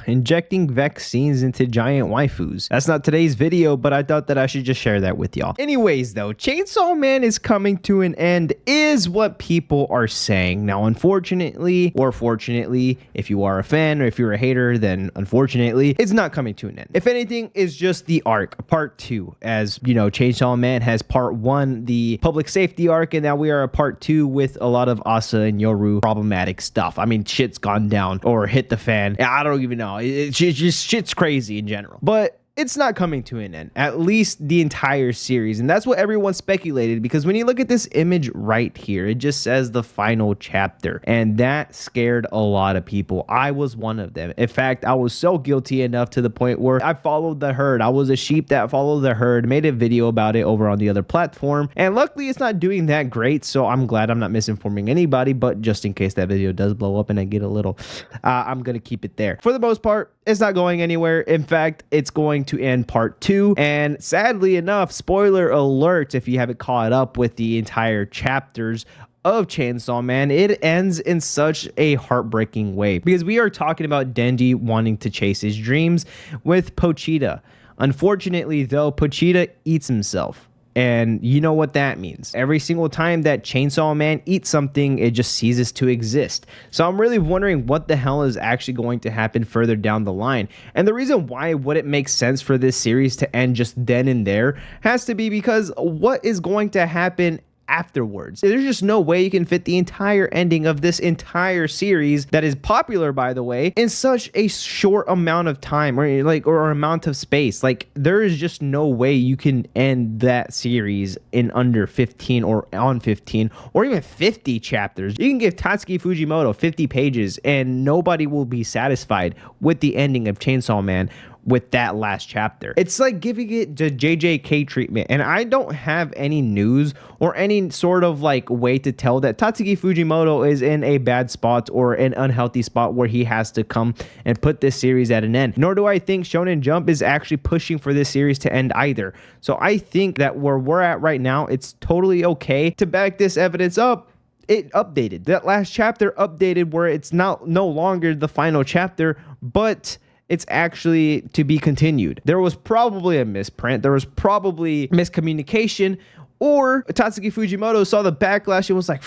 Injecting vaccines into giant waifus. That's not today's video, but I thought that I should just share that with y'all. Anyways, though, Chainsaw Man is coming to an end is what people are saying. Now, unfortunately, or fortunately, if you are a fan or if you're a hater, then unfortunately, it's not coming to an end. If anything, it's just the arc, part 2. As you know, Chainsaw Man has part 1, the public safety arc, and now we are a part 2 with a lot of Asa and Yoru problematic stuff. I mean, shit's gone down or hit the fan. I don't even know. It's just shit's crazy in general. But it's not coming to an end, at least the entire series. And that's what everyone speculated, because when you look at this image right here, it just says the final chapter. And that scared a lot of people. I was one of them. In fact, I was so guilty enough to the point where I followed the herd. I was a sheep that followed the herd, made a video about it over on the other platform. And luckily, it's not doing that great. So I'm glad I'm not misinforming anybody. But just in case that video does blow up and I get a little, I'm going to keep it there. For the most part, it's not going anywhere. In fact, it's going to end part 2, and sadly enough, spoiler alert if you haven't caught up with the entire chapters of Chainsaw Man, it ends in such a heartbreaking way, because we are talking about Denji wanting to chase his dreams with Pochita. Unfortunately though, Pochita eats himself. And you know what that means. Every single time that Chainsaw Man eats something, it just ceases to exist. So I'm really wondering what the hell is actually going to happen further down the line. And the reason why would it make sense for this series to end just then and there has to be because what is going to happen afterwards. There's just no way you can fit the entire ending of this entire series that is popular, by the way, in such a short amount of time or amount of space. Like, there is just no way you can end that series in under 15 or on 15 or even 50 chapters. You can give Tatsuki Fujimoto 50 pages and nobody will be satisfied with the ending of Chainsaw Man with that last chapter. It's like giving it the JJK treatment, and I don't have any news or any sort of like way to tell that Tatsuki Fujimoto is in a bad spot or an unhealthy spot where he has to come and put this series at an end. Nor do I think Shonen Jump is actually pushing for this series to end either. So I think that where we're at right now, it's totally okay to back this evidence up. It updated. That last chapter updated where it's no longer the final chapter, but it's actually to be continued. There was probably a misprint. There was probably miscommunication, or Tatsuki Fujimoto saw the backlash and was like,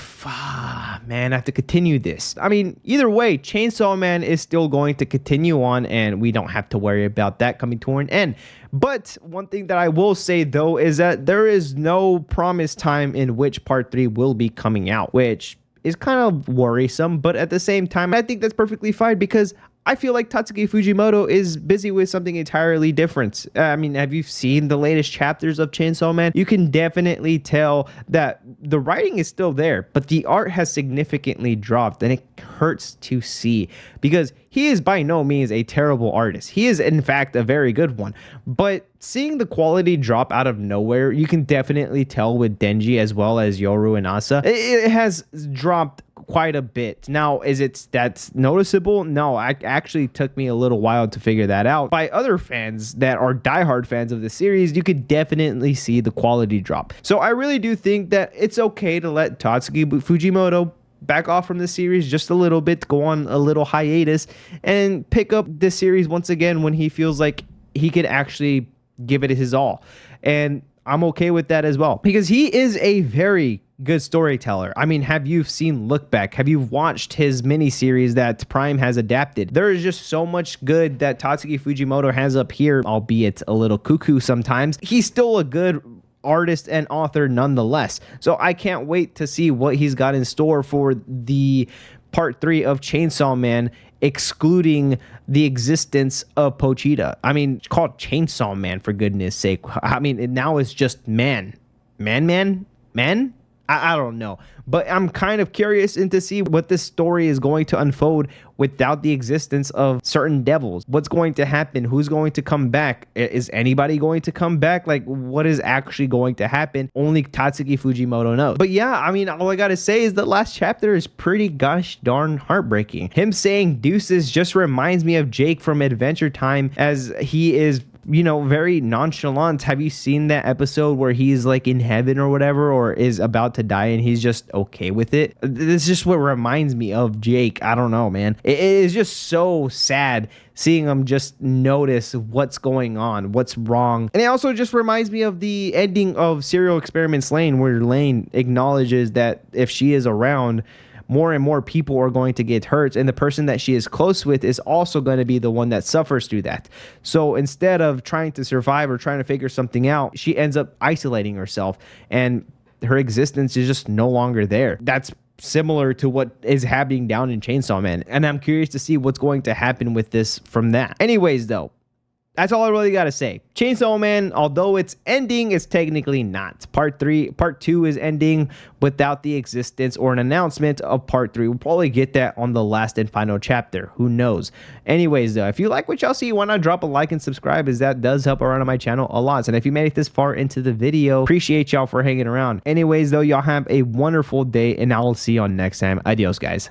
man, I have to continue this. I mean, either way, Chainsaw Man is still going to continue on, and we don't have to worry about that coming to an end. But one thing that I will say, though, is that there is no promised time in which part 3 will be coming out, which is kind of worrisome. But at the same time, I think that's perfectly fine, because I feel like Tatsuki Fujimoto is busy with something entirely different. I mean, have you seen the latest chapters of Chainsaw Man? You can definitely tell that the writing is still there, but the art has significantly dropped, and it hurts to see, because he is by no means a terrible artist. He is, in fact, a very good one. But seeing the quality drop out of nowhere, you can definitely tell with Denji as well as Yoru and Asa. It has dropped quite a bit. Now, that's noticeable? No, it actually took me a little while to figure that out. By other fans that are diehard fans of the series, you could definitely see the quality drop. So I really do think that it's okay to let Tatsuki Fujimoto back off from the series just a little bit, go on a little hiatus, and pick up this series once again when he feels like he could actually give it his all. And I'm okay with that as well, because he is a very good storyteller. I mean, have you seen Look Back? Have you watched his miniseries that Prime has adapted? There is just so much good that Tatsuki Fujimoto has up here, albeit a little cuckoo sometimes. He's still a good artist and author nonetheless. So I can't wait to see what he's got in store for the part 3 of Chainsaw Man, excluding the existence of Pochita. I mean, it's called Chainsaw Man, for goodness sake. I mean, now it's just man. I don't know, but I'm kind of curious to see what this story is going to unfold without the existence of certain devils. What's going to happen? Who's going to come back? Is anybody going to come back? Like, what is actually going to happen? Only Tatsuki Fujimoto knows. But yeah, I mean, all I gotta say is the last chapter is pretty gosh darn heartbreaking. Him saying deuces just reminds me of Jake from Adventure Time, as he is you know, very nonchalant. Have you seen that episode where he's like in heaven or whatever, or is about to die and he's just okay with it? This is just what reminds me of Jake. I don't know, man. It is just so sad seeing him just notice what's going on, what's wrong. And it also just reminds me of the ending of Serial Experiments Lane, where Lane acknowledges that if she is around, more and more people are going to get hurt, and the person that she is close with is also going to be the one that suffers through that. So instead of trying to survive or trying to figure something out, she ends up isolating herself, and her existence is just no longer there. That's similar to what is happening down in Chainsaw Man, and I'm curious to see what's going to happen with this from that. Anyways, though, that's all I really got to say. Chainsaw Man, although it's ending, it's technically not. Part 2 is ending without the existence or an announcement of part 3. We'll probably get that on the last and final chapter. Who knows? Anyways, though, if you like what y'all see, why not drop a like and subscribe, as that does help around on my channel a lot. And if you made it this far into the video, appreciate y'all for hanging around. Anyways, though, y'all have a wonderful day, and I will see y'all next time. Adios, guys.